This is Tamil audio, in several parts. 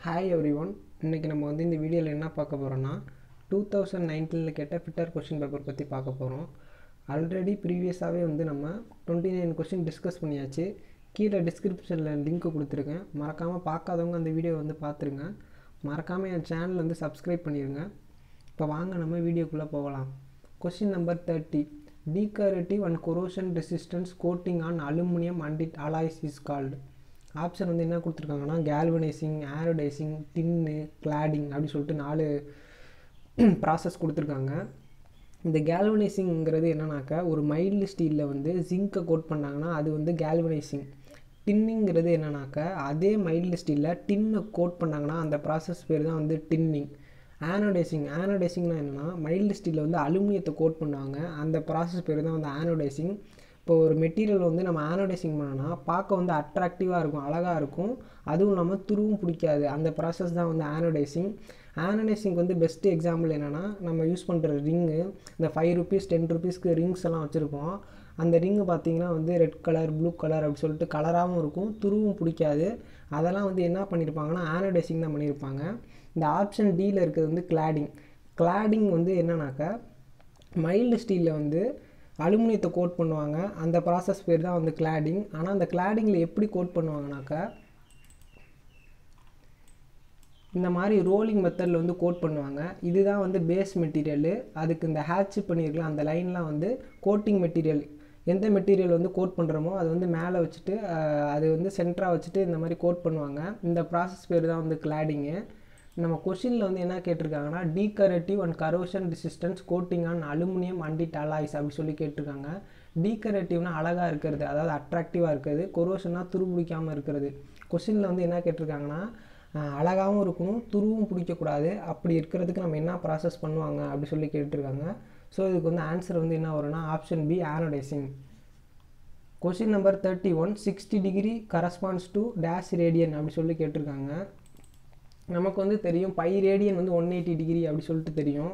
Hi every one. இன்றைக்கி நம்ம வந்து இந்த வீடியோவில் என்ன பார்க்க போகிறோன்னா 2019 கேட்ட ஃபிட்டர் கொஷின் பேப்பர் பற்றி பார்க்க போகிறோம். ஆல்ரெடி ப்ரீவியஸாகவே வந்து நம்ம 29 கொஷின் டிஸ்கஸ் பண்ணியாச்சு. கீழே டிஸ்கிரிப்ஷனில் லிங்க் கொடுத்துருக்கேன். மறக்காமல் பார்க்காதவங்க அந்த வீடியோ வந்து பார்த்துருங்க. மறக்காமல் என் சேனல் வந்து சப்ஸ்கிரைப் பண்ணிடுங்க. இப்போ வாங்க நம்ம வீடியோக்குள்ளே போகலாம். Question number 30. Decorative and corrosion resistance coating on aluminum and its alloys is called. Option வந்து என்ன கொடுத்துருக்காங்கன்னா கேல்வனைசிங், ஆனோடைசிங், டின்னு, கிளாடிங் அப்படி சொல்லிட்டு 4 ப்ராசஸ் கொடுத்துருக்காங்க. இந்த கேல்வனைசிங்கிறது என்னன்னாக்கா ஒரு மைல்டு ஸ்டீலில் வந்து ஜிங்கை கோட் பண்ணாங்கன்னா அது வந்து கேல்வனைசிங். டின்னுங்கிறது என்னன்னாக்கா அதே மைல்டு ஸ்டீலில் டின்னை கோட் பண்ணாங்கன்னா அந்த ப்ராசஸ் பேர் தான் வந்து டின்னிங். ஆனோடைசிங்னா என்னென்னா மைல்டு ஸ்டீலில் வந்து அலுமினியத்தை கோட் பண்ணுவாங்க, அந்த ப்ராசஸ் பேர் தான் வந்து ஆனோடைசிங். இப்போ ஒரு மெட்டீரியல் வந்து நம்ம ஆனோடைசிங் பண்ணோன்னா பார்க்க வந்து அட்ராக்டிவாக இருக்கும், அழகாக இருக்கும், அதுவும் இல்லாமல் துருவும் பிடிக்காது. அந்த ப்ராசஸ் தான் வந்து ஆனோடைசிங். ஆனோடைசிங் வந்து பெஸ்ட்டு எக்ஸாம்பிள் என்னென்னா நம்ம யூஸ் பண்ணுற ரிங்கு, இந்த 5 ரூபீஸ் 10 ரூபீஸ்க்கு ரிங்ஸ் எல்லாம் வச்சுருக்கோம். அந்த ரிங்கு பார்த்திங்கன்னா வந்து ரெட் கலர், ப்ளூ கலர் அப்படி சொல்லிட்டு கலராகவும் இருக்கும், துருவும் பிடிக்காது. அதெல்லாம் வந்து என்ன பண்ணியிருப்பாங்கன்னா ஆனோடைசிங் தான் பண்ணியிருப்பாங்க. இந்த ஆப்ஷன் டியில் இருக்கிறது வந்து கிளாடிங் வந்து என்னன்னாக்கா மைல்டு ஸ்டீலில் வந்து அலுமினியத்தை கோட் பண்ணுவாங்க, அந்த ப்ராசஸ் பேர் தான் வந்து கிளாடிங். ஆனால் அந்த கிளாடிங்கில் எப்படி கோட் பண்ணுவாங்கனாக்கா இந்த மாதிரி ரோலிங் மெத்தடில் வந்து கோட் பண்ணுவாங்க. இதுதான் வந்து பேஸ் மெட்டீரியலு. அதுக்கு இந்த ஹேட்ச் பண்ணியிருக்கலாம் அந்த லைன்லாம் வந்து கோட்டிங் மெட்டீரியல். எந்த மெட்டீரியல் வந்து கோட் பண்ணுறோமோ அது வந்து மேலே வச்சுட்டு அது வந்து சென்டராக வச்சுட்டு இந்த மாதிரி கோட் பண்ணுவாங்க. இந்த ப்ராசஸ் பேர் தான் வந்து கிளாடிங்கு. நம்ம கொஷினில் வந்து என்ன கேட்டிருக்காங்கன்னா decorative and corrosion resistance coating on aluminium and it alloys அப்படி சொல்லி கேட்டிருக்காங்க. டீகரேட்டிவ்னா அழகாக இருக்கிறது, அதாவது அட்ராக்டிவாக இருக்கிறது. கொரோஷன்னா துருபிடிக்காமல் இருக்கிறது. கொஷினில் வந்து என்ன கேட்டிருக்காங்கன்னா அழகாகவும் இருக்கணும், துருவும் பிடிக்கக்கூடாது, அப்படி இருக்கிறதுக்கு நம்ம என்ன ப்ராசஸ் பண்ணுவாங்க அப்படி சொல்லி கேட்டிருக்காங்க. ஸோ இதுக்கு வந்து ஆன்சர் வந்து என்ன வரும்னா option B, anodizing. Question number 31. 60 degree corresponds to dash radian அப்படி சொல்லி கேட்டிருக்காங்க. நமக்கு வந்து தெரியும் பை ரேடியன் வந்து 180 டிகிரி அப்படி சொல்லிட்டு தெரியும்.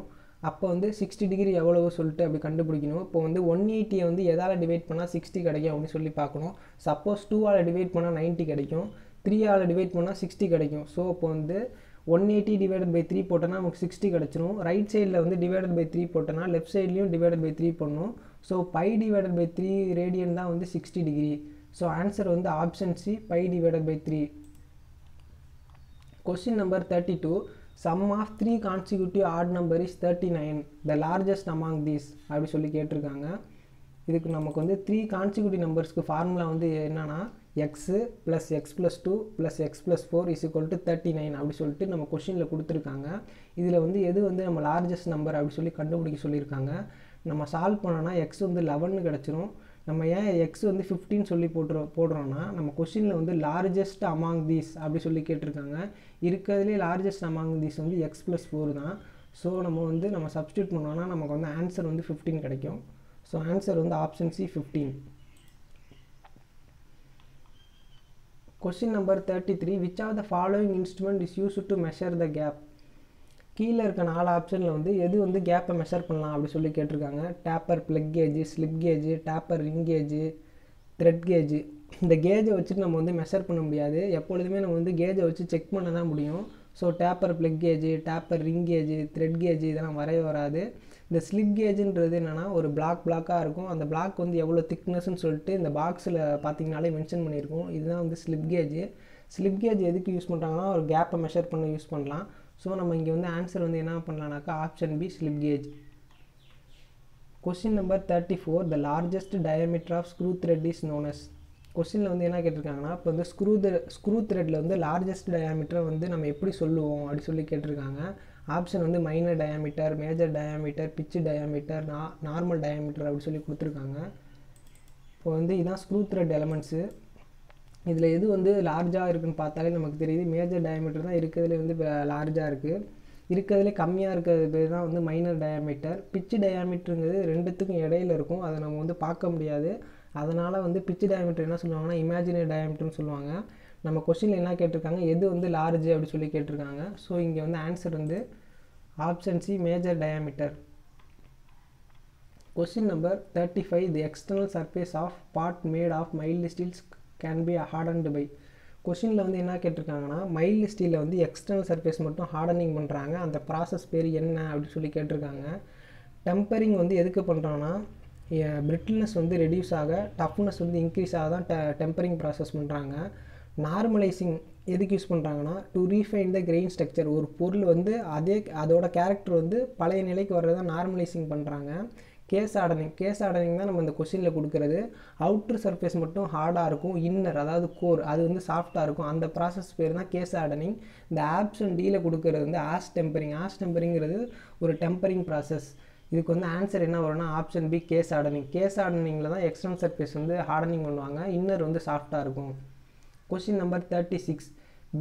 அப்போ வந்து 60 டிகிரி எவ்வளவு சொல்லிட்டு அப்படி கண்டுபிடிக்கணும். இப்போ வந்து 180 வந்து எதால் டிவைட் பண்ணால் 60 கிடைக்கும் அப்படின்னு சொல்லி பார்க்கணும். சப்போஸ் 2ஆல் டிவைட் பண்ணால் 90 கிடைக்கும், 3ஆல் டிவைட் பண்ணால் 60 கிடைக்கும். ஸோ இப்போ வந்து 180 டிவைடட் பை 3 போட்டோன்னா நமக்கு 60 கிடச்சிரும். ரைட் சைடில் வந்து டிவைடட் பை 3 போட்டோன்னா லெஃப்ட் சைட்லேயும் டிவைடட் பை 3 பண்ணணும். So pi divided by 3 radian தான் வந்து 60 டிகிரி. ஸோ ஆன்சர் வந்து option C, pi divided by 3. Question number 32. Sum of 3 consecutive odd number is 39. The largest among these அப்படி சொல்லி கேட்டிருக்காங்க. இதுக்கு நமக்கு வந்து 3 கான்சிக்யூட்டிவ் நம்பர்ஸ்க்கு ஃபார்முலா வந்து என்னன்னா x plus X plus 2 plus X plus 4 is equal to 39 அப்படி சொல்லிட்டு நம்ம கொஷினில் கொடுத்துருக்காங்க. இதில் வந்து எது வந்து நம்ம லார்ஜஸ்ட் நம்பர் அப்படி சொல்லி கண்டுபிடிக்க சொல்லியிருக்காங்க. நம்ம சால்வ் பண்ணோன்னா எக்ஸ் வந்து 11 கிடச்சிரும். நம்ம ஏன் எக்ஸ் வந்து 15 சொல்லி போடுறோன்னா நம்ம கொஷினில் வந்து லார்ஜஸ்ட் அமாங் தீஸ் அப்படி சொல்லி கேட்டிருக்காங்க. இருக்கிறதுலே லார்ஜஸ்ட் அமாங் தீஸ் வந்து எக்ஸ் ப்ளஸ் 4 தான். ஸோ நம்ம சப்ஸ்டியூட் பண்ணோன்னா நமக்கு வந்து ஆன்சர் வந்து 15 கிடைக்கும். ஸோ ஆன்சர் வந்து option C, 15. Question number 33. Which of the following instrument is used to measure the gap? கீழே இருக்க 4 ஆப்ஷனில் வந்து எது வந்து கேப்பை மெஷர் பண்ணலாம் அப்படி சொல்லி கேட்டிருக்காங்க. Taper, plug gauge, slip gauge, taper ring gauge, thread gauge. இந்த கேஜை வச்சுட்டு நம்ம வந்து மெஷர் பண்ண முடியாது. எப்பொழுதுமே நம்ம வந்து கேஜை வச்சு செக் பண்ண தான் முடியும். So taper, plug gauge, taper ring gauge, thread gauge இதெல்லாம் வரவே வராது. இந்த ஸ்லிப் கேஜுன்றது என்னென்னா ஒரு பிளாக்காக இருக்கும். அந்த பிளாக் வந்து எவ்வளோ திக்னஸ்ன்னு சொல்லிட்டு இந்த பாக்ஸில் பார்த்தீங்கனாலே மென்ஷன் பண்ணியிருக்கோம். இதுதான் வந்து ஸ்லிப் கேஜு. ஸ்லிப் கேஜ் எதுக்கு யூஸ் பண்ணுறாங்கன்னா ஒரு கேப்பை மெஷர் பண்ண யூஸ் பண்ணலாம். ஸோ நம்ம இங்கே வந்து ஆன்சர் வந்து என்ன பண்ணலாம்னாக்கா option B, slip gauge. Question number 34. The largest diameter of screw thread is known as. கொஷினில் வந்து என்ன கேட்டிருக்காங்கன்னா இப்போ வந்து ஸ்க்ரூ த்ரெட்டில் வந்து லார்ஜஸ்ட் டயாமீட்டரை வந்து நம்ம எப்படி சொல்லுவோம் அப்படி சொல்லி கேட்டிருக்காங்க. ஆப்ஷன் வந்து மைனர் டயாமீட்டர், மேஜர் டயாமீட்டர், பிச்சு டயாமீட்டர், நார்மல் டயாமீட்டர் அப்படி சொல்லி கொடுத்துருக்காங்க. இப்போ வந்து இதுதான் ஸ்க்ரூ த்ரெட் எலமெண்ட்ஸு. இதில் எது வந்து லார்ஜாக இருக்குதுன்னு பார்த்தாலே நமக்கு தெரியுது. மேஜர் டயாமீட்டர் தான் இருக்கிறதுலே வந்து லார்ஜாக இருக்குது. இருக்கிறதுலே கம்மியாக இருக்கிறது பேர் தான் வந்து மைனர் டயாமீட்டர். பிச்சு டயாமீட்டருங்கிறது ரெண்டுத்துக்கும் இடையில இருக்கும், அதை நம்ம வந்து பார்க்க முடியாது. அதனால் வந்து பிச்சு டயாமீட்டர் என்ன சொல்லுவாங்கன்னா இமேஜினரி டயாமீட்டர்னு சொல்லுவாங்க. நம்ம கொஷினில் என்ன கேட்டிருக்காங்க, எது வந்து லார்ஜ் அப்படி சொல்லி கேட்டிருக்காங்க. ஸோ இங்கே வந்து ஆன்சர் வந்து option C, major diameter. Question number 35. The external surface of part made of mild steels can be hardened by. கொஷினில் வந்து என்ன கேட்டிருக்காங்கன்னா மைல்டு ஸ்டீலில் வந்து எக்ஸ்டர்னல் சர்ஃபேஸ் மட்டும் ஹார்டனிங் பண்ணுறாங்க, அந்த ப்ராசஸ் பேர் என்ன அப்படின்னு சொல்லி கேட்டிருக்காங்க. டெம்பரிங் வந்து எதுக்கு பண்ணுறோன்னா பிரிட்டில்னஸ் வந்து ரெடியூஸ் ஆக, டஃப்னஸ் வந்து இன்க்ரீஸ் ஆக தான் டெம்பரிங் ப்ராசஸ் பண்ணுறாங்க. நார்மலைசிங் எதுக்கு யூஸ் பண்ணுறாங்கன்னா to refine the grain structure. ஒரு பொருள் வந்து அதோட கேரக்டர் வந்து பழைய நிலைக்கு வர்றதான் நார்மலைசிங் பண்ணுறாங்க. கேஸ் ஆர்டனிங் தான் நம்ம இந்த கொஷினில் கொடுக்குறது. அவுட்ரு சர்ஃபேஸ் மட்டும் ஹார்டாக இருக்கும், இன்னர் அதாவது கோர் அது வந்து சாஃப்டாக இருக்கும், அந்த ப்ராசஸ் பேர் தான் கேஸ் ஆர்டனிங். இந்த ஆப்ஷன் டியில் கொடுக்குறது வந்து ஆஷ் டெம்பரிங்கிறது ஒரு டெம்பரிங் ப்ராசஸ். இதுக்கு வந்து ஆன்சர் என்ன வரும்னா ஆப்ஷன் பி கேஸ் ஆர்டனிங்கில் தான் எக்ஸ்டர்னல் சர்ஃபேஸ் வந்து ஹார்டனிங் பண்ணுவாங்க, இன்னர் வந்து சாஃப்டாக இருக்கும். Question number 36,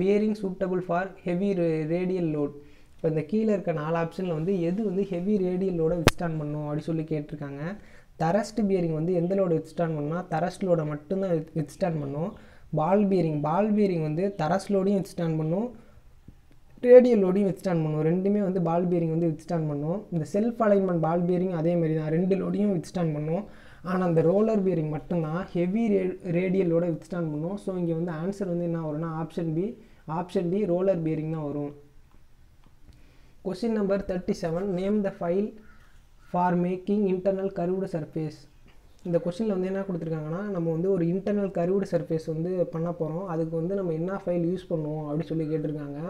bearing suitable for heavy radial load. இப்போ இந்த கீழே இருக்க 4 ஆப்ஷனில் வந்து எது வந்து ஹெவி ரேடியல் லோட வித்ஸ்டாண்ட் பண்ணும் அப்படி சொல்லி கேட்டிருக்காங்க. தரஸ்ட் பியரிங் வந்து எந்த லோட வித்ஸ்டாண்ட் பண்ணால் தரஸ்ட் லோட மட்டும்தான் வித்ஸ்டாண்ட் பண்ணும். பால் பியரிங் வந்து தரஸ்ட் லோடையும் வித்ஸ்டாண்ட் பண்ணும், ரேடியல் லோடையும் வித்ஸ்டாண்ட் பண்ணும். ரெண்டுமே வந்து பால் பியரிங் வந்து வித்ஸ்டாண்ட் பண்ணும். இந்த செல்ஃப் அலைன்மெண்ட் பால் பியரிங் அதேமாதிரி தான், 2 லோடையும் வித்ஸ்டாண்ட் பண்ணும். ஆனால் அந்த ரோலர் பியரிங் மட்டும்தான் ஹெவி ரேடியலோட வித்ஸ்டாண்ட் பண்ணும். ஸோ இங்கே வந்து ஆன்சர் வந்து என்ன வரும்னா ஆப்ஷன் பி ரோலர் பியரிங் தான் வரும். Question number 37, name the file for making internal curved surface. இந்த கொஸ்டினில் வந்து என்ன கொடுத்துருக்காங்கன்னா நம்ம வந்து ஒரு இன்டர்னல் கர்வ்டு சர்ஃபேஸ் வந்து பண்ண போகிறோம், அதுக்கு வந்து நம்ம என்ன ஃபைல் யூஸ் பண்ணுவோம் அப்படி சொல்லி கேட்டிருக்காங்க.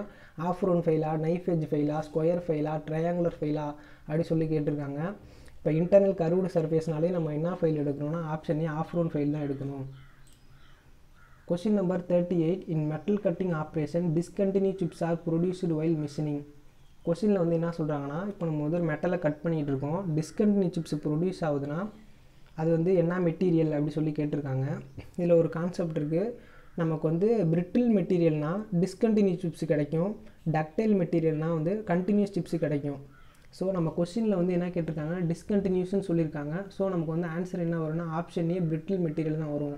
ஆஃப்ரோன் ஃபைலா, நைஃப் எட்ஜ் ஃபைலா, ஸ்கொயர் ஃபைலா, ட்ரையாங்குலர் ஃபைலா அப்படி சொல்லி கேட்டிருக்காங்க. இப்போ இன்டர்னல் கர்வ்டு சர்ஃபேஸ்னாலே நம்ம என்ன ஃபைல் எடுக்கணும்னா ஆப்ஷன் ஏ ஆஃப்ரோன் ஃபைல் தான் எடுக்கணும். கொஸ்டின் நம்பர் 38, இன் metal cutting operation discontinue chips R produced while machining. கொஸ்டினில் வந்து என்ன சொல்கிறாங்கன்னா இப்போ நம்ம வந்து ஒரு மெட்டலை கட் பண்ணிகிட்டு இருக்கோம், டிஸ்கண்டினியூ சிப்ஸ் ப்ரொடியூஸ் ஆகுதுன்னா அது வந்து என்ன மெட்டீரியல் அப்படி சொல்லி கேட்டிருக்காங்க. இதில் ஒரு கான்செப்ட் இருக்குது, நமக்கு வந்து பிரிட்டில் மெட்டீரியல்னால் டிஸ்கண்டினியூ சிப்ஸ் கிடைக்கும், டக்டைல் மெட்டீரியல்னால் வந்து கண்டினியூஸ் சிப்ஸ் கிடைக்கும். ஸோ நம்ம கொஸ்டினில் வந்து என்ன கேட்டிருக்காங்க டிஸ்கண்டினியூஸ்னு சொல்லியிருக்காங்க. ஸோ நமக்கு வந்து ஆன்சர் என்ன வரும்னா ஆப்ஷன் ஏ பிரிட்டில் மெட்டீரியல் தான் வரும்.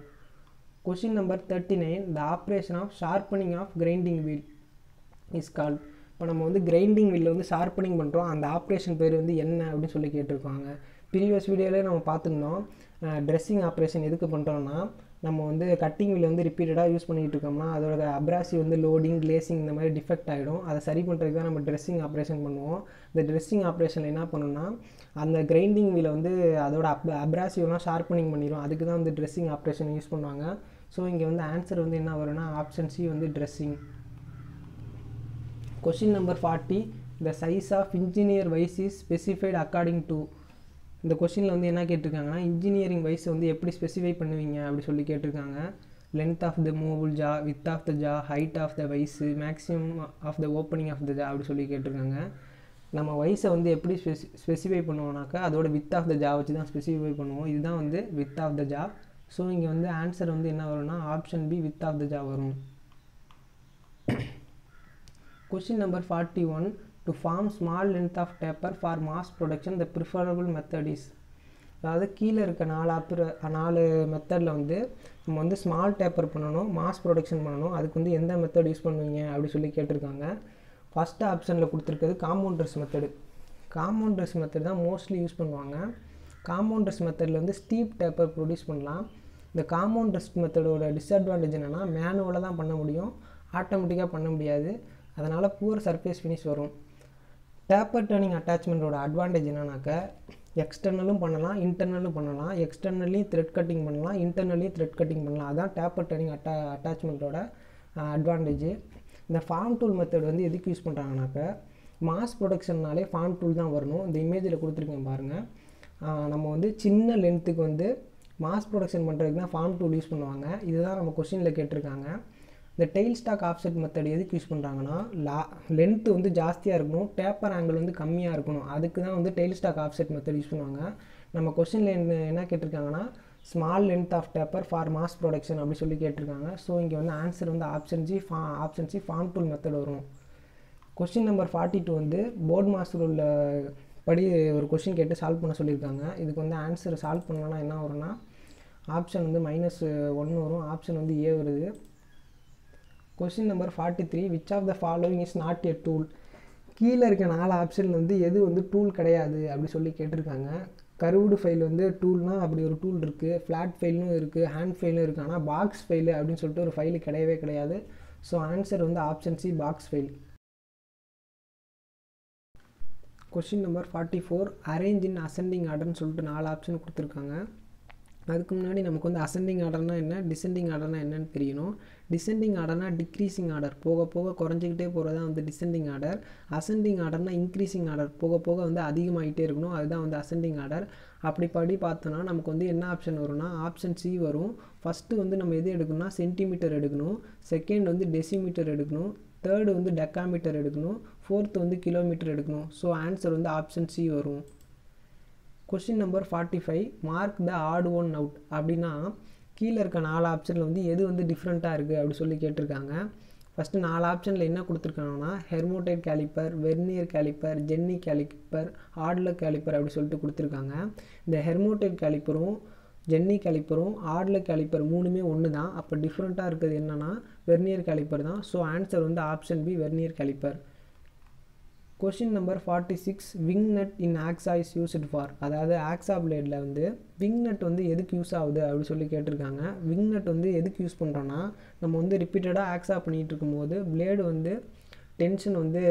Question number 39, the operation of sharpening of grinding wheel is called. இப்போ நம்ம வந்து கிரைண்டிங் வீலில் வந்து ஷார்ப்பனிங் பண்ணுறோம், அந்த ஆப்ரேஷன் பேர் வந்து என்ன அப்படின்னு சொல்லி கேட்டிருக்காங்க. ப்ரீவியஸ் வீடியோவிலே நம்ம பார்த்துருந்தோம் ட்ரெஸ்ஸிங் ஆப்ரேஷன் எதுக்கு பண்ணுறோன்னா நம்ம வந்து கட்டிங் வீல் வந்து ரிப்பீட்டடாக யூஸ் பண்ணிகிட்டு இருக்கோம்னா அதோட அப்ராசி வந்து லோடிங் கிளேசிங் இந்த மாதிரி டிஃபெக்ட் ஆகிடும், அதை சரி பண்ணுறதுக்கு தான் நம்ம ட்ரெஸ்ஸிங் ஆப்ரேஷன் பண்ணுவோம். இந்த ட்ரெஸ்ஸிங் ஆப்ரேஷனில் என்ன பண்ணணும்னா அந்த கிரைண்டிங் வீலை வந்து அதோட அப்ராசிவ்லாம் ஷார்ப்பனிங் பண்ணிடும், அதுக்கு தான் வந்து ட்ரெஸ்ஸிங் ஆப்ரேஷன் யூஸ் பண்ணுவாங்க. ஸோ இங்கே வந்து ஆன்சர் வந்து என்ன வரும்னா ஆப்ஷன் சி வந்து dressing. Question number 40, the size of engineer vice is specified according to. இந்த கொஸ்டினில் வந்து என்ன கேட்டிருக்காங்கன்னா இன்ஜினியரிங் வைஸ் வந்து எப்படி ஸ்பெசிஃபை பண்ணுவீங்க அப்படி சொல்லி கேட்டிருக்காங்க. Length of the movable jaw, width of the jaw, height of the vice, maximum of the opening of the jaw அப்படி சொல்லி கேட்டிருக்காங்க. நம்ம வயசை வந்து எப்படி ஸ்பெசிஃபை பண்ணுவோம்னாக்கா அதோட வித் ஆஃப் த ஜா வச்சு தான் ஸ்பெசிஃபை பண்ணுவோம், இதுதான் வந்து width of the jaw. So இங்கே வந்து ஆன்சர் வந்து என்ன வரும்னா option B width of the jaw வரும். Question number 41, to form small length of taper for mass production the preferable method is. அதாவது கீழே இருக்க 4 மெத்தடில் வந்து நம்ம வந்து ஸ்மால் டேப்பர் பண்ணணும், மாஸ் ப்ரொடக்ஷன் பண்ணணும், அதுக்கு வந்து எந்த மெத்தட் யூஸ் பண்ணுவீங்க அப்படி சொல்லி கேட்டிருக்காங்க. ஃபஸ்ட்டு ஆப்ஷனில் கொடுத்துருக்கிறது காம்பவுண்டர்ஸ் மெத்தடு. காம்பவுண்டர்ஸ் மெத்தட் தான் மோஸ்ட்லி யூஸ் பண்ணுவாங்க. காம்பவுண்டர்ஸ் மெத்தடில் வந்து ஸ்டீப் டேப்பர் ப்ரொடியூஸ் பண்ணலாம். இந்த காம்பவுண்டர்ஸ் மெத்தடோட டிஸ்அட்வான்டேஜ் என்னென்னா மேனுவலாக தான் பண்ண முடியும், ஆட்டோமேட்டிக்காக பண்ண முடியாது, அதனால் புவர் சர்ஃபேஸ் ஃபினிஷ் வரும். டேப்பர் டர்னிங் அட்டாச்மெண்ட்டோட அட்வான்டேஜ் என்னன்னாக்கா எக்ஸ்டர்னலும் பண்ணலாம், இன்டர்னலும் பண்ணலாம், எக்ஸ்டர்னல்லையும் த்ரெட் கட்டிங் பண்ணலாம், இன்டர்னல்லையும் த்ரெட் கட்டிங் பண்ணலாம், அதுதான் டேப்பர் டர்னிங் அட்டாச்மெண்ட்டோட அட்வான்டேஜ். இந்த ஃபார்ம் டூல் மெத்தட் வந்து எதுக்கு யூஸ் பண்ணுறாங்கனாக்கா மாஸ் ப்ரொடக்ஷன்னாலே ஃபார்ம் டூல் தான் வரணும். இந்த இமேஜில் கொடுத்துருக்கேன் பாருங்கள், நம்ம வந்து சின்ன லென்த்துக்கு வந்து மாஸ் ப்ரொடக்ஷன் பண்ணுறதுக்கு தான் ஃபார்ம் டூல் யூஸ் பண்ணுவாங்க. இதுதான் நம்ம கொஸ்டினில் கேட்டிருக்காங்க. இந்த டெயில் ஸ்டாக் ஆஃப்செட் மெத்தட் எதுக்கு யூஸ் பண்ணுறாங்கன்னா லென்த்து வந்து ஜாஸ்தியாக இருக்கணும், டேப்பர் ஆங்கிள் வந்து கம்மியாக இருக்கணும், அதுக்கு தான் வந்து tail stock offset method use பண்ணுவாங்க. நம்ம கொஸ்டினில் என்ன கேட்டிருக்காங்கன்னா small length of taper for mass production அப்படி சொல்லி கேட்டிருக்காங்க. ஸோ இங்கே வந்து ஆன்சர் வந்து option C form tool method வரும். கொஸ்டின் நம்பர் 42 வந்து போர்ட் மாஸ்டர் உள்ள படி ஒரு கொஸ்டின் கேட்டு சால்வ் பண்ண சொல்லியிருக்காங்க. இதுக்கு வந்து ஆன்சர் சால்வ் பண்ணோன்னா என்ன வரும்னா ஆப்ஷன் வந்து -1 வரும், ஆப்ஷன் வந்து ஏ வருது. Question number 43, which of the following is not a tool. கீழே இருக்க 4 ஆப்ஷனில் வந்து எது வந்து டூல் கிடையாது அப்படி சொல்லி கேட்டிருக்காங்க. கர்வ்டு ஃபைல் வந்து டூல்னால் அப்படி ஒரு டூல் இருக்குது, ஃப்ளாட் ஃபைலும் இருக்குது, ஹேண்ட் ஃபைலும் இருக்குது. ஆனால் பாக்ஸ் ஃபைலு அப்படின்னு சொல்லிட்டு ஒரு ஃபைலு கிடையவே கிடையாது. ஸோ ஆன்சர் வந்து option C, box file. Question number 44, arrange in ascending ஆர்டர்னு சொல்லிட்டு 4 ஆப்ஷன் கொடுத்துருக்காங்க. அதுக்கு முன்னாடி நமக்கு வந்து அசெண்டிங் ஆர்டர்னால் என்ன, டிசெண்டிங் ஆர்டர்னால் என்னன்னு தெரியணும். டிசெண்டிங் ஆர்டர்னால் டிக்ரீசிங் ஆர்டர், போக போக குறைஞ்சிக்கிட்டே போகிறது தான் வந்து டிசெண்டிங் ஆர்டர். அசெண்டிங் ஆர்டர்னால் இன்க்ரீசிங் ஆர்டர், போக போக வந்து அதிகமாகிட்டே இருக்கணும், அதுதான் வந்து அசெண்டிங் ஆர்டர். அப்படி பார்த்தோன்னா நமக்கு வந்து என்ன ஆப்ஷன் வரும்னா ஆப்ஷன் சி வரும். ஃபஸ்ட்டு வந்து நம்ம எது எடுக்கணும்னா சென்டிமீட்டர் எடுக்கணும், செகண்ட் வந்து டெசிமீட்டர் எடுக்கணும், தேர்டு வந்து டெக்காமீட்டர் எடுக்கணும், ஃபோர்த்து வந்து கிலோமீட்டர் எடுக்கணும். ஸோ ஆன்சர் வந்து ஆப்ஷன் சி வரும். Question number 45, mark the odd one out. அப்படின்னா கீழே இருக்க 4 ஆப்ஷனில் வந்து எது வந்து டிஃப்ரெண்ட்டாக இருக்குது அப்படி சொல்லி கேட்டிருக்காங்க. ஃபஸ்ட்டு 4 ஆப்ஷனில் என்ன கொடுத்துருக்காங்கன்னா hermaphrodite caliper, vernier caliper, jenny caliper, ஆட்லர் கேலிப்பர் அப்படி சொல்லிட்டு கொடுத்துருக்காங்க. இந்த ஹெர்மோடைட் கேலிப்பரும் ஜென்னி கேலிப்பரும் ஆட்லர் கேலிப்பர் மூணுமே ஒன்று தான். அப்போ டிஃப்ரெண்ட்டாக இருக்கிறது என்னென்னா வெர்னியர் கேலிப்பர் தான். ஸோ ஆன்சர் வந்து option B, vernier caliper. Question number 46, wing nut in hacksaw is used for. அதாவது ஆக்ஸா பிளேடில் வந்து விங் நட் வந்து எதுக்கு யூஸ் ஆகுது அப்படி சொல்லி கேட்டிருக்காங்க. விங் நட் வந்து எதுக்கு யூஸ் பண்ணுறோன்னா நம்ம வந்து ரிப்பீட்டடாக ஆக்ஸா பண்ணிகிட்டு இருக்கும்போது பிளேடு வந்து டென்ஷன் வந்து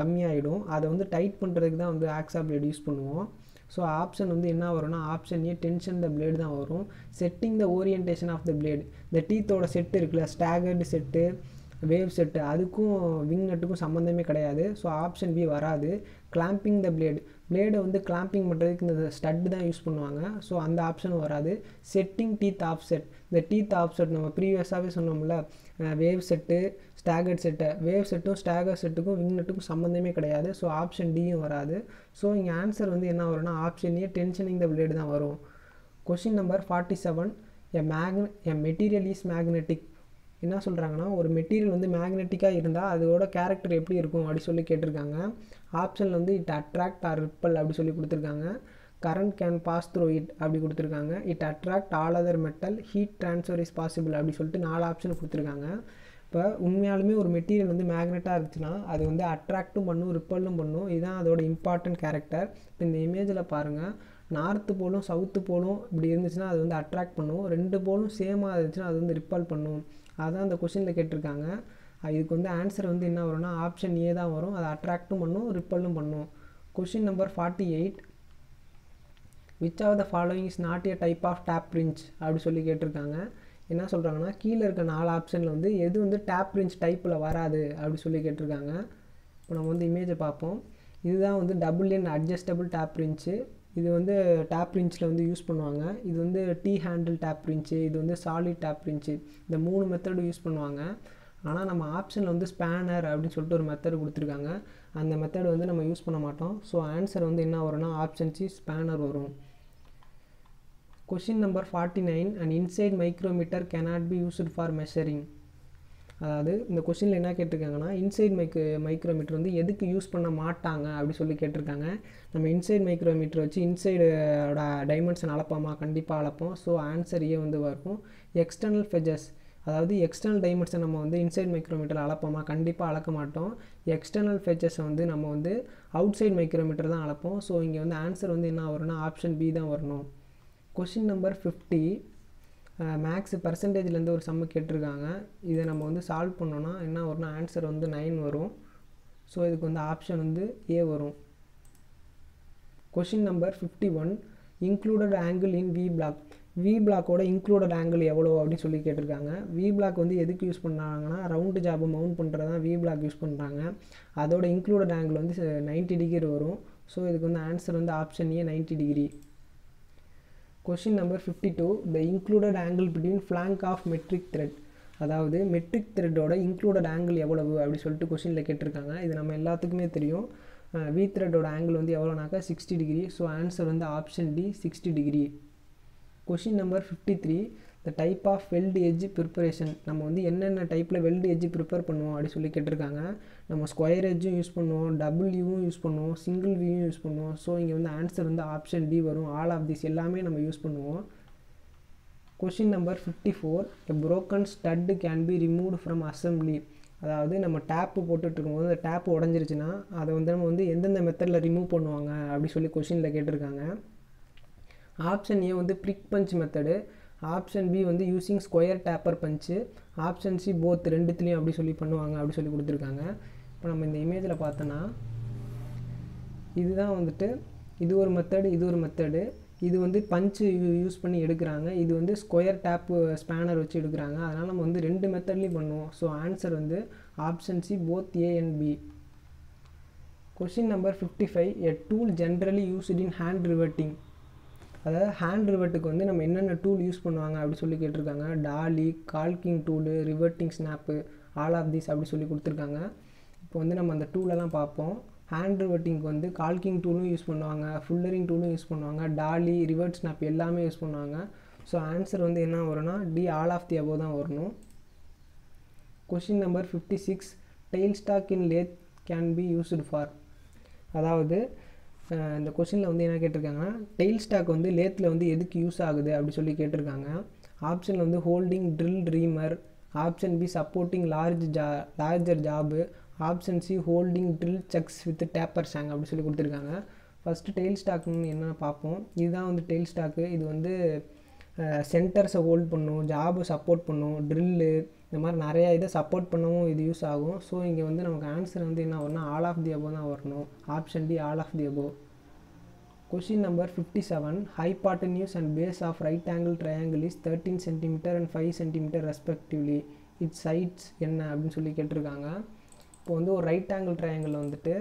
கம்மியாகிடும், அதை வந்து டைட் பண்ணுறதுக்கு தான் வந்து ஆக்ஸா பிளேடு யூஸ் பண்ணுவோம். ஸோ ஆப்ஷன் வந்து என்ன வரும்னா option A, tension the blade தான் வரும். Setting the orientation of the blade, இந்த டீத்தோட செட்டு இருக்குல்ல, ஸ்டாகர்டு செட்டு, வேவ் செட்டு, அதுக்கும் விங் நட்டுக்கும் சம்மந்தமே கிடையாது. ஸோ ஆப்ஷன் பி வராது. கிளாம்பிங் த பிளேடு, பிளேடை வந்து கிளாம்பிங் பண்ணுறதுக்கு இந்த ஸ்டட்டு தான் யூஸ் பண்ணுவாங்க. ஸோ அந்த ஆப்ஷன் வராது. செட்டிங் டீத் ஆஃப்செட், இந்த டீத் ஆஃப்செட் நம்ம ப்ரீவியஸாகவே சொன்னோம்ல, wave set, staggered set, wave செட்டும் ஸ்டாகர் செட்டுக்கும் விங் நட்டுக்கும் சம்மந்தமே கிடையாது. ஸோ ஆப்ஷன் டியும் வராது. ஸோ இங்கே ஆன்சர் வந்து என்ன வரும்னா ஆப்ஷன் ஏ, டென்ஷனிங் த பிளேடு தான் வரும். Question number 47, a material is magnetic. என்ன சொல்கிறாங்கன்னா ஒரு மெட்டீரியல் வந்து மேக்னெட்டிக்காக இருந்தால் அதோட கேரக்டர் எப்படி இருக்கும் அப்படி சொல்லி கேட்டிருக்காங்க. ஆப்ஷனில் வந்து இட் அட்ராக்ட் ஆர் ரிப்பல் அப்படி சொல்லி கொடுத்துருக்காங்க. Current can pass through it அப்படி கொடுத்துருக்காங்க. It attract all other metal, heat transfer is possible அப்படி சொல்லிட்டு 4 ஆப்ஷன் கொடுத்துருக்காங்க. இப்போ உண்மையாலுமே ஒரு மெட்டீரியல் வந்து மேக்னெட்டாக இருந்துச்சுன்னா அது வந்து அட்ராக்டும் பண்ணும், ரிப்பல்லும் பண்ணும். இதுதான் அதோட இம்பார்ட்டன்ட் கேரக்டர். இப்போ இந்த இமேஜில் பாருங்கள், நார்த்து போலும் சவுத்து போலும் இப்படி இருந்துச்சுன்னா அது வந்து அட்ராக்ட் பண்ணும், 2 போலும் சேமாக இருந்துச்சுன்னா அது வந்து ரிப்பல் பண்ணும். அதுதான் அந்த கொஷினில் கேட்டிருக்காங்க. இதுக்கு வந்து ஆன்சர் வந்து என்ன வரும்னா ஆப்ஷன் ஏ தான் வரும். அது அட்ராக்டும் பண்ணும், ரிப்பல்லும் பண்ணும். Question number 48, which of the following is not a type of tap wrench அப்படி சொல்லி கேட்டிருக்காங்க. என்ன சொல்கிறாங்கன்னா கீழே இருக்க 4 ஆப்ஷனில் வந்து எது வந்து டேப் ரிஞ்ச் டைப்பில் வராது அப்படி சொல்லி கேட்டிருக்காங்க. இப்போ நம்ம வந்து இமேஜை பார்ப்போம். இதுதான் வந்து டபுள் எண்ட் அட்ஜஸ்டபிள் டேப் ரிஞ்சு. இது வந்து டேப் ரிஞ்சில் வந்து யூஸ் பண்ணுவாங்க. இது வந்து டீ ஹேண்டில் டேப் ரிஞ்சு, இது வந்து சாலிட் டேப் ரிஞ்சு, இந்த 3 மெத்தடு யூஸ் பண்ணுவாங்க. ஆனால் நம்ம ஆப்ஷனில் வந்து ஸ்பேனர் அப்படின்னு சொல்லிட்டு ஒரு மெத்தடு கொடுத்துருக்காங்க. அந்த மெத்தடு வந்து நம்ம யூஸ் பண்ண மாட்டோம். ஸோ ஆன்சர் வந்து என்ன வரும்னா ஆப்ஷன் சி, ஸ்பேனர் வரும். Question number 49, and inside micrometer cannot be used for measuring. அதாவது இந்த கொஷினில் என்ன கேட்டிருக்காங்கன்னா இன்சைட் மைக்ரோமீட்டர் வந்து எதுக்கு யூஸ் பண்ண மாட்டாங்க அப்படி சொல்லி கேட்டிருக்காங்க. நம்ம இன்சைட் மைக்ரோமீட்டர் வச்சு இன்சைடோட டைமென்ஷன் அளப்போமா? கண்டிப்பாக அளப்போம். ஸோ ஆன்சர் ஏ வந்து வரும். எக்ஸ்டர்னல் ஃபெஜஸ், அதாவது எக்ஸ்டர்னல் டைமென்ஷன் நம்ம வந்து இன்சைட் மைக்ரோமீட்டர் அளப்போமா? கண்டிப்பாக அளக்க மாட்டோம். எக்ஸ்டர்னல் ஃபெஜஸை வந்து நம்ம வந்து அவுட் சைட் மைக்ரோமீட்டர் தான் அளப்போம். ஸோ இங்கே வந்து ஆன்சர் வந்து என்ன வரும்னா ஆப்ஷன் பி தான் வரணும். கொஷின் நம்பர் 50, மேக்ஸ் பர்சன்டேஜ்லேருந்து ஒரு சம்மு கேட்டிருக்காங்க. இதை நம்ம வந்து சால்வ் பண்ணோன்னா என்ன வரும்னா ஆன்சர் வந்து 9 வரும். ஸோ இதுக்கு வந்து ஆப்ஷன் வந்து ஏ வரும். Question number 51, included angle in V block. V பிளாக்கோட இன்க்ளூடட் ஆங்கிள் எவ்வளோ அப்படின்னு சொல்லி கேட்டிருக்காங்க. வி பிளாக் வந்து எதுக்கு யூஸ் பண்ணுறாங்கன்னா ரவுண்டு ஜாபை மவுண்ட் பண்ணுறது தான் வி பிளாக் யூஸ் பண்ணுறாங்க. அதோட இன்க்ளூடட் ஆங்கிள் வந்து 90 டிகிரி வரும். ஸோ இதுக்கு வந்து ஆன்சர் வந்து option A, 90 degree. Question number 52, the included angle between flank of metric thread. அதாவது மெட்ரிக் த்ரெட்டோட இன்க்ளூடட் ஆங்கிள் எவ்வளவு அப்படி சொல்லிட்டு கொஷினில் கேட்டிருக்காங்க. இது நம்ம எல்லாத்துக்குமே தெரியும். வி த்ரெட்டோட ஆங்கிள் வந்து எவ்வளோனாக்கா 60 டிகிரி. ஸோ ஆன்சர் வந்து option D, 60 degree. Question number 53, the type of weld edge preparation. நம்ம வந்து என்னென்ன டைப்பில் வெல்டு எட்ஜ் ப்ரிப்பேர் பண்ணுவோம் அப்படி சொல்லி கேட்டிருக்காங்க. நம்ம ஸ்கொயர் எட்ஜும் யூஸ் பண்ணுவோம், டபுள் யூவும் யூஸ் பண்ணுவோம், சிங்கிள் வியும் யூஸ் பண்ணுவோம். ஸோ இங்கே வந்து ஆன்சர் வந்து ஆப்ஷன் டி வரும். ஆல் ஆஃப் திஸ் எல்லாமே நம்ம யூஸ் பண்ணுவோம். Question number 54, a broken stud can be removed from assembly. அதாவது நம்ம டேப்பு போட்டுட்ருக்கும்போது அந்த டேப்பு உடஞ்சிருச்சுன்னா அதை வந்து நம்ம வந்து எந்தெந்த மெத்தடில் ரிமூவ் பண்ணுவாங்க அப்படி சொல்லி கொஷினில் கேட்டிருக்காங்க. ஆப்ஷன் ஏ வந்து prick punch method, option B வந்து using square taper punch, option C both ரெண்டுத்துலேயும் அப்படி சொல்லி பண்ணுவாங்க அப்படி சொல்லி கொடுத்துருக்காங்க. இப்போ நம்ம இந்த இமேஜில் பார்த்தோன்னா இதுதான் வந்துட்டு இது ஒரு மெத்தடு, இது ஒரு மெத்தடு. இது வந்து பஞ்சு யூஸ் பண்ணி எடுக்கிறாங்க, இது வந்து ஸ்கொயர் டேப்பு ஸ்பேனர் வச்சு எடுக்கிறாங்க. அதனால் நம்ம வந்து ரெண்டு மெத்தட்லேயும் பண்ணுவோம். ஸோ ஆன்சர் வந்து option C both A and B. Question number 55, a tool generally used in hand riveting. அதாவது ஹேண்ட் ரிவர்ட்டுக்கு வந்து நம்ம என்னென்ன டூல் யூஸ் பண்ணுவாங்க அப்படி சொல்லி கேட்டிருக்காங்க. Dolly, caulking tool, riveting snap, all of these அப்படி சொல்லி கொடுத்துருக்காங்க. இப்போ வந்து நம்ம அந்த டூலெல்லாம் பார்ப்போம். ஹேண்ட் ரிவர்ட்டிங்க்கு வந்து கால்கிங் டூலும் யூஸ் பண்ணுவாங்க, ஃபுல்லரிங் டூலும் யூஸ் பண்ணுவாங்க, டாலி, ரிவர்ட் ஸ்னாப் எல்லாமே யூஸ் பண்ணுவாங்க. ஸோ ஆன்சர் வந்து என்ன வரும்னா D all of the above தான் வரணும். Question number 56, tailstock in lathe can be used for. அதாவது இந்த கொஷினில் வந்து என்ன கேட்டிருக்காங்கன்னா டெயில் ஸ்டாக் வந்து லேத்தில் வந்து எதுக்கு யூஸ் ஆகுது அப்படி சொல்லி கேட்டிருக்காங்க. ஆப்ஷனில் வந்து holding drill reamer, option B supporting larger job, option C holding drill செக்ஸ் வித் டேப்பர் ஷாங் அப்படி சொல்லி கொடுத்துருக்காங்க. ஃபஸ்ட்டு டெயில் ஸ்டாக்னு என்ன பார்ப்போம். இதுதான் வந்து டெயில் ஸ்டாக்கு. இது வந்து சென்டர்ஸை ஹோல்ட் பண்ணும், ஜாபு சப்போர்ட் பண்ணும், ட்ரில்லு இந்த மாதிரி நிறையா இதை சப்போர்ட் பண்ணவும் இது யூஸ் ஆகும். ஸோ இங்கே வந்து நமக்கு ஆன்சர் வந்து என்ன வரும்னா ஆல் ஆஃப் தி அபோவ் தான் வரணும். Option D all of the above. Question number 57, hypotenuse and base of right angle triangle is 13 cm and 5 cm respectively, its sides என்ன அப்படின்னு சொல்லி கேட்டிருக்காங்க. இப்போ வந்து ஒரு ரைட் ஆங்கிள் ட்ரையாங்கிள் வந்துட்டு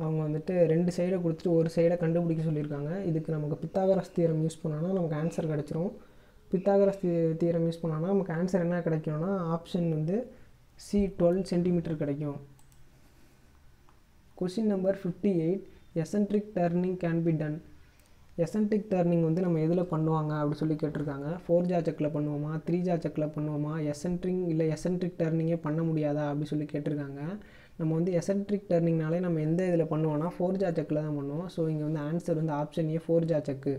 அவங்க வந்துட்டு ரெண்டு சைடை கொடுத்துட்டு ஒரு சைடை கண்டுபிடிக்க சொல்லியிருக்காங்க. இதுக்கு நமக்கு பித்தாகரஸ் தியரம் யூஸ் பண்ணோன்னா நமக்கு ஆன்சர் கிடச்சிரும். பித்தாகரஸ் தியரம் யூஸ் பண்ணோன்னா நமக்கு ஆன்சர் என்ன கிடைக்கும்னா ஆப்ஷன் வந்து சி 12 cm கிடைக்கும். Question number 58, eccentric turning can be done. Eccentric turning வந்து நம்ம எதில் பண்ணுவாங்க அப்படி சொல்லி கேட்டிருக்காங்க. 4 ஜா செக்கில் பண்ணுவோமா, 3 ஜா செக்கில் பண்ணுவோமா, எசன்ட்ரிக் டர்னிங்கே பண்ண முடியாதா அப்படி சொல்லி கேட்டிருக்காங்க. நம்ம வந்து எசன்ட்ரிக் டர்னிங்னாலே நம்ம எந்த இதில் பண்ணுவோம்னா 4 ஜா செக்கில் தான் பண்ணுவோம். ஸோ இங்கே வந்து ஆன்சர் வந்து ஆப்ஷன் ஏ 4 ஜா செக்கு.